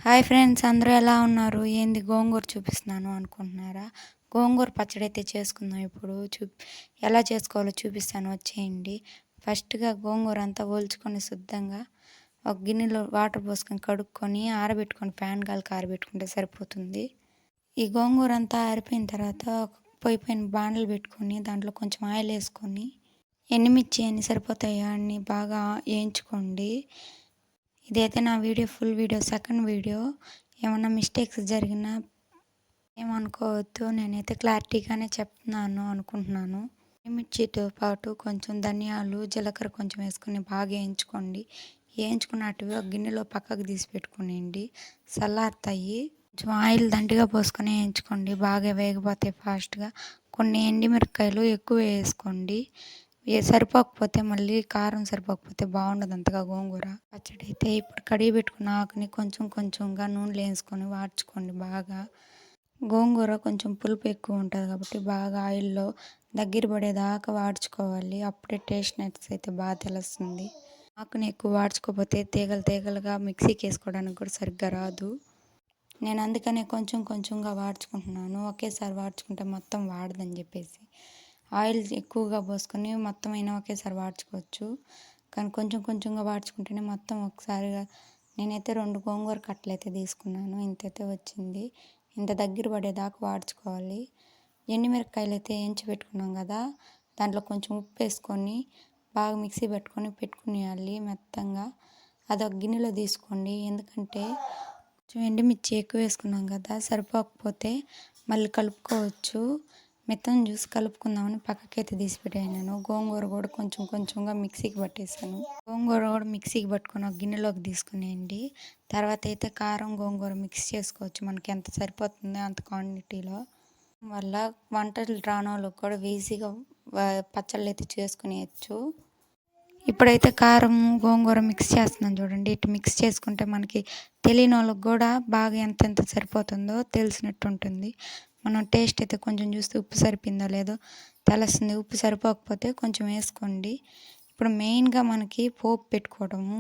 Hi friends, అందరూ ఎలా ఉన్నారు? ఏంది గోంగూర చూపిస్తున్నాను అనుకుంటున్నారా? గోంగూర పచ్చడి అయితే చేసుకుందాం ఇప్పుడు. ఎలా చేసుకోవాలో చూపిస్తాను, వచ్చేయండి. ఫస్ట్‌గా గోంగూర అంతా ఒలుచుకొని శుద్ధంగా ఒక గిన్నెలో వాటర్ పోసుకొని కడుక్కొని ఆరబెట్టుకొని ఫ్యాన్ గాలికి ఆరబెట్టుకుంటే సరిపోతుంది. ఈ గోంగూర అంతా ఆరిపోయిన తర్వాత ఒక పొయ్యి పైన బాండలు పెట్టుకొని దాంట్లో కొంచెం ఆయిల్ వేసుకొని ఎండుమిర్చి ఎన్ని సరిపోతాయో అన్ని బాగా వేయించుకోండి. ఇదైతే నా ఫుల్ వీడియో, సెకండ్ వీడియో. ఏమన్నా మిస్టేక్స్ జరిగినా ఏమనుకోవద్దు. నేనైతే క్లారిటీగానే చెప్తున్నాను అనుకుంటున్నాను. మిర్చితో పాటు కొంచెం ధనియాలు, జీలకర్ర కొంచెం వేసుకొని బాగా వేయించుకోండి. వేయించుకున్నట్టుగా ఒక గిన్నెలో పక్కకు తీసి పెట్టుకునేయండి. చల్లారుతాయి. కొంచెం ఆయిల్ దండిగా పోసుకొని వేయించుకోండి. బాగా వేగిపోతాయి ఫాస్ట్గా. కొన్ని ఎండుమిరపకాయలు ఎక్కువ వేసుకోండి. సరిపోకపోతే మళ్ళీ కారం సరిపోకపోతే బాగుండదు అంతగా గోంగూర పచ్చడి అయితే. ఇప్పుడు కడిగి పెట్టుకున్న ఆకుని కొంచెం కొంచెంగా నూనెలో వేసుకొని వాడ్చుకోండి బాగా. గోంగూర కొంచెం పులుపు ఎక్కువ ఉంటుంది కాబట్టి బాగా ఆయిల్లో దగ్గర పడేదాకా వాడ్చుకోవాలి. అప్పుడే టేస్ట్నెస్ అయితే బాగా తెలుస్తుంది. ఆకుని ఎక్కువ వాడ్చుకోకపోతే తీగలు తీగలుగా మిక్సీకి వేసుకోవడానికి కూడా సరిగ్గా రాదు. నేను అందుకనే కొంచెం కొంచెంగా వాడ్చుకుంటున్నాను. ఒకేసారి వాడ్చుకుంటే మొత్తం వాడదని చెప్పేసి. ఆయిల్ ఎక్కువగా పోసుకొని మొత్తం అయినా ఒకేసారి వాడ్చుకోవచ్చు. కానీ కొంచెం కొంచెంగా వాడ్చుకుంటేనే మొత్తం ఒకసారిగా. నేనైతే 2 గోంగూర కట్టలు అయితే తీసుకున్నాను. ఇంతైతే వచ్చింది. ఇంత దగ్గర పడేదాకా వాడ్చుకోవాలి. ఎండుమిరపకాయలు అయితే వేయించి పెట్టుకున్నాం కదా, దాంట్లో కొంచెం ఉప్పు వేసుకొని బాగా మిక్సీ పెట్టుకునేయాలి మెత్తంగా. అది ఒక గిన్నెలో తీసుకోండి. ఎందుకంటే కొంచెం ఎండుమిర్చి ఎక్కువ వేసుకున్నాం కదా, సరిపోకపోతే మళ్ళీ కలుపుకోవచ్చు. మెత్తం చూసి కలుపుకుందామని పక్కకైతే తీసి పెట్టాను. గోంగూర కూడా కొంచెం కొంచెంగా మిక్సీకి పట్టేసాను. గోంగూర కూడా మిక్సీకి పట్టుకొని ఒక గిన్నెలోకి తీసుకునేయండి. తర్వాత అయితే కారం గోంగూర మిక్స్ చేసుకోవచ్చు. మనకి ఎంత సరిపోతుందో అంత క్వాంటిటీలో. వల్ల వంటలు రానోళ్ళకి కూడా ఈజీగా పచ్చళ్ళు అయితే చేసుకునేయచ్చు. ఇప్పుడైతే కారం గోంగూర మిక్స్ చేస్తున్నాను చూడండి. ఇటు మిక్స్ చేసుకుంటే మనకి తెలియని వాళ్ళకి కూడా బాగా ఎంతెంత సరిపోతుందో తెలిసినట్టు ఉంటుంది. మనం టేస్ట్ అయితే కొంచెం చూస్తే ఉప్పు సరిపోయిందో లేదో తెలుస్తుంది. ఉప్పు సరిపోకపోతే కొంచెం వేసుకోండి. ఇప్పుడు మెయిన్గా మనకి పోపు పెట్టుకోవడము.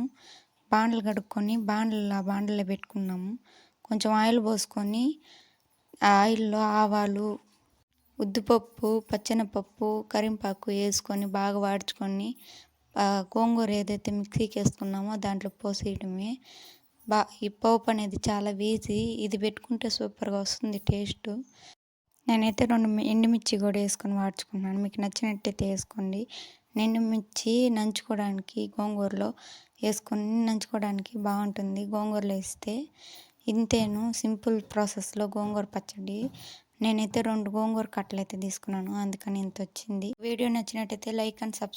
బాండలు కడుక్కొని బాండల్లో పెట్టుకున్నాము. కొంచెం ఆయిల్ పోసుకొని ఆ ఆయిల్లో ఆవాలు, ఉద్దిపప్పు, పచ్చెనపప్పు, కరింపాకు వేసుకొని బాగా వాడ్చుకొని గోంగూర ఏదైతే మిక్సీకి వేసుకున్నామో దాంట్లో పోసేయడమే. ఈ పోపు అనేది చాలా ఈజీ. ఇది పెట్టుకుంటే సూపర్గా వస్తుంది టేస్ట్. నేనైతే 2 ఎండుమిర్చి కూడా వేసుకొని వాడ్చుకున్నాను. మీకు నచ్చినట్టయితే వేసుకోండి. ఎండుమిర్చి నంచుకోవడానికి గోంగూరలో వేసుకొని నంచుకోవడానికి బాగుంటుంది గోంగూరలో వేస్తే. ఇంతేను సింపుల్ ప్రాసెస్లో గోంగూర పచ్చడి. నేనైతే 2 గోంగూర కట్టలు అయితే తీసుకున్నాను, అందుకని ఇంత వచ్చింది. వీడియో నచ్చినట్టయితే లైక్ అండ్ సబ్స్క్రైబ్.